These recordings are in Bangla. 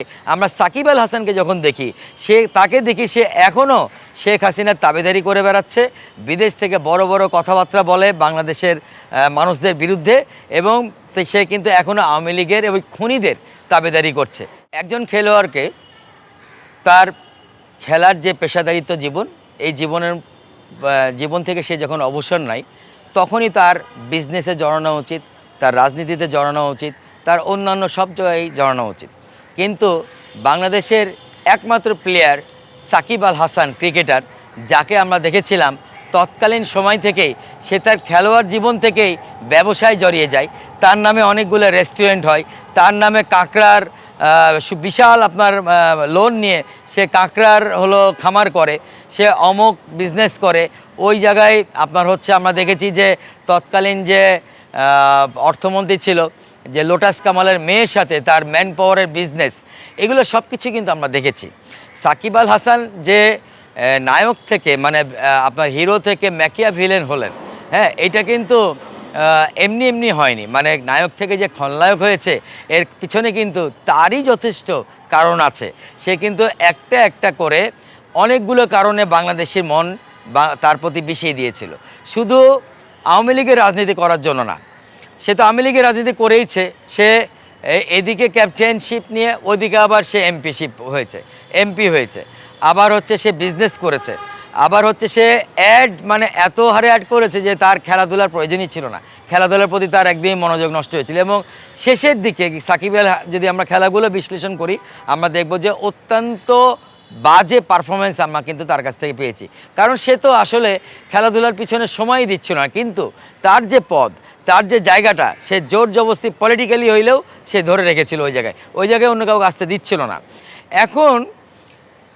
আমরা সাকিব আল হাসানকে যখন দেখি তাকে দেখি সে এখনও শেখ হাসিনার তাবেদারি করে বেড়াচ্ছে। বিদেশ থেকে বড় বড় কথাবার্তা বলে বাংলাদেশের মানুষদের বিরুদ্ধে, এবং সে কিন্তু এখনও আওয়ামী লীগের এবং খুনিদের তাবেদারি করছে। একজন খেলোয়াড়কে তার খেলার যে পেশাদারিত্ব জীবন, এই জীবন থেকে সে যখন অবসর নেয়, তখনই তার বিজনেসে জড়ানো উচিত, তার রাজনীতিতে জড়ানো উচিত, তার অন্যান্য সব জায়গায় জড়ানো উচিত। কিন্তু বাংলাদেশের একমাত্র প্লেয়ার সাকিব আল হাসান, ক্রিকেটার, যাকে আমরা দেখেছিলাম তৎকালীন সময় থেকেই সে তার খেলোয়াড় জীবন থেকেই ব্যবসায় জড়িয়ে যায়। তার নামে অনেকগুলো রেস্টুরেন্ট হয়, তার নামে কাঁকড়ার বিশাল আপনার লোন নিয়ে সে কাঁকড়ার খামার করে, সে অমুক বিজনেস করে। ওই জায়গায় আপনার আমরা দেখেছি যে তৎকালীন যে অর্থমন্ত্রী ছিল, যে লোটাস কামালের মেয়ের সাথে তার ম্যান পাওয়ারের বিজনেস, এগুলো সব কিছু কিন্তু আমরা দেখেছি। সাকিব আল হাসান যে নায়ক থেকে আপনার হিরো থেকে ম্যাকিয়া ভিলেন হলেন, হ্যাঁ, এটা কিন্তু এমনি এমনি হয়নি। নায়ক থেকে যে খলনায়ক হয়েছে, এর পিছনে কিন্তু তারই যথেষ্ট কারণ আছে। সে কিন্তু একটা একটা করে অনেকগুলো কারণে বাংলাদেশের মন তার প্রতি বিষিয়ে দিয়েছিল, শুধু আওয়ামী লীগের রাজনীতি করার জন্য না। সে তো আওয়ামী লীগের রাজনীতি করেইছে, সে এদিকে ক্যাপ্টেনশিপ নিয়ে, ওদিকে আবার সে এমপি হয়েছে, আবার সে বিজনেস করেছে, আবার সে অ্যাড এত হারে অ্যাড করেছে যে তার খেলাধুলার প্রয়োজনই ছিল না। খেলাধুলার প্রতি তার একদমই মনোযোগ নষ্ট হয়েছিল। এবং শেষের দিকে সাকিবের যদি আমরা খেলাগুলো বিশ্লেষণ করি, আমরা দেখব যে অত্যন্ত বাজে পারফরমেন্স আমরা কিন্তু তার কাছ থেকে পেয়েছি। কারণ সে তো আসলে খেলাধুলার পিছনে সময়ই দিচ্ছিল না, কিন্তু তার যে পদ, তার যে জায়গাটা, সে জোর জবরদস্তি পলিটিক্যালি হইলেও সে ধরে রেখেছিল ওই জায়গায় অন্য কাউকে আসতে দিচ্ছিল না। এখন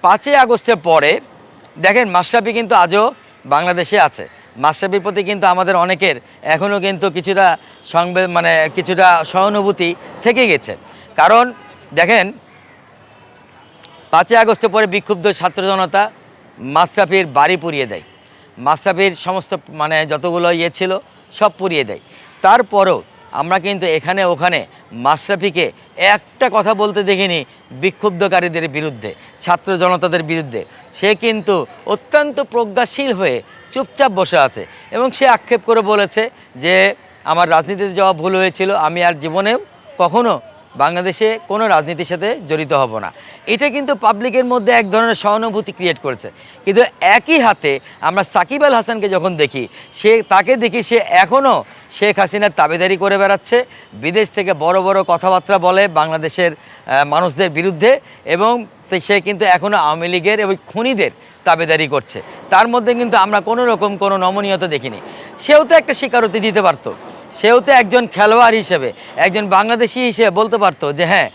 5ই আগস্টের পরে দেখেন মাশরাফি কিন্তু আজও বাংলাদেশে আছে। মাশরাফির প্রতি কিন্তু আমাদের অনেকের এখনও কিন্তু কিছুটা কিছুটা সহানুভূতি থেকে গেছে। কারণ দেখেন 5ই আগস্টের পরে বিক্ষুব্ধ ছাত্র জনতা মাশরাফির বাড়ি পুড়িয়ে দেয়, মাশরাফির সমস্ত যতগুলো ছিল সব পুড়িয়ে দেয়। তারপরও আমরা কিন্তু এখানে ওখানে মাশরাফিকে একটা কথা বলতে দেখিনি বিক্ষুব্ধকারীদের বিরুদ্ধে, ছাত্র জনতাদের বিরুদ্ধে। সে কিন্তু অত্যন্ত প্রজ্ঞাশীল হয়ে চুপচাপ বসে আছে, এবং সে আক্ষেপ করে বলেছে যে আমার রাজনীতিতে যাওয়া ভুল হয়েছিল, আমি আর জীবনেও কখনো বাংলাদেশে কোনো রাজনীতির সাথে জড়িত হব না। এটা কিন্তু পাবলিকের মধ্যে এক ধরনের সহানুভূতি ক্রিয়েট করেছে। কিন্তু একই হাতে আমরা সাকিব আল হাসানকে যখন দেখি তাকে দেখি সে এখনও শেখ হাসিনার তাবেদারি করে বেড়াচ্ছে। বিদেশ থেকে বড় বড় কথাবার্তা বলে বাংলাদেশের মানুষদের বিরুদ্ধে, এবং সে কিন্তু এখনও আওয়ামী লীগের এবং খুনিদের তাবেদারি করছে। তার মধ্যে কিন্তু আমরা কোনো রকম কোনো নমনীয়তা দেখিনি। সেও তো একটা স্বীকারোক্তি দিতে পারতো, সেও তো একজন খেলোয়াড় হিসেবে, একজন বাংলাদেশি হিসেবে বলতে পারতো যে হ্যাঁ,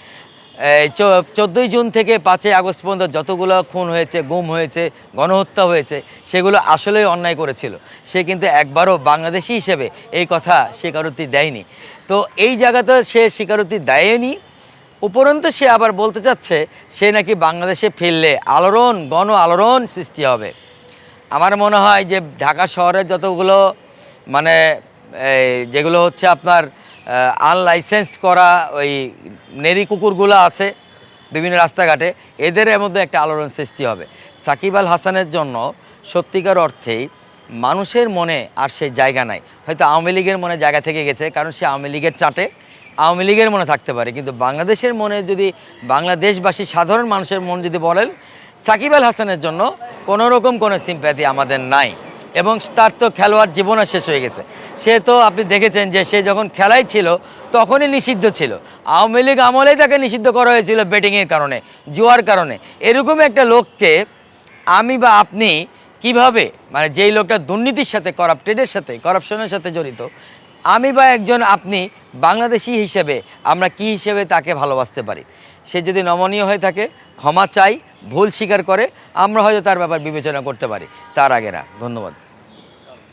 14ই জুন থেকে 5ই আগস্ট পর্যন্ত যতগুলো খুন হয়েছে, গুম হয়েছে, গণহত্যা হয়েছে, সেগুলো আসলেই অন্যায় করেছিল। সে কিন্তু একবারও বাংলাদেশি হিসেবে এই কথা স্বীকারোক্তি দেয়নি। তো এই জায়গাতে সে স্বীকারোক্তি দেয়নি, উপরন্তু সে আবার বলতে চাচ্ছে সে নাকি বাংলাদেশে ফিরলে গণ আলোড়ন সৃষ্টি হবে। আমার মনে হয় যে ঢাকা শহরের যতগুলো যেগুলো আপনার আনলাইসেন্সড করা ওই নেরি কুকুরগুলো আছে বিভিন্ন রাস্তাঘাটে, এদের মধ্যে একটা আলোড়ন সৃষ্টি হবে। সাকিব আল হাসানের জন্য সত্যিকার অর্থেই মানুষের মনে আর সে জায়গা নাই। হয়তো আওয়ামী লীগের মনে জায়গা থেকে গেছে, কারণ সে আওয়ামী লীগের চাটে, আওয়ামী লীগের মনে থাকতে পারে। কিন্তু বাংলাদেশের মনে যদি বাংলাদেশবাসী সাধারণ মানুষের মন যদি বলেন, সাকিব আল হাসানের জন্য কোনো রকম কোনো সিম্প্যাথি আমাদের নাই। এবং তার তো খেলোয়াড় জীবনও শেষ হয়ে গেছে। সে তো আপনি দেখেছেন যে সে যখন খেলায় ছিল তখনই নিষিদ্ধ ছিল। আওয়ামী লীগ আমলেই তাকে নিষিদ্ধ করা হয়েছিল বেটিংয়ের কারণে, জুয়ার কারণে। এরকম একটা লোককে আমি বা আপনি কিভাবে, যেই লোকটা দুর্নীতির সাথে, করাপশনের সাথে জড়িত, আমি বা আপনি বাংলাদেশি হিসেবে আমরা কি হিসেবে তাকে ভালোবাসতে পারি? সে যদি নমনীয় হয়ে থাকে, ক্ষমা চাই, ভুল স্বীকার করে, আমরা হয়তো তার ব্যাপার বিবেচনা করতে পারি, তার আগে না। ধন্যবাদ।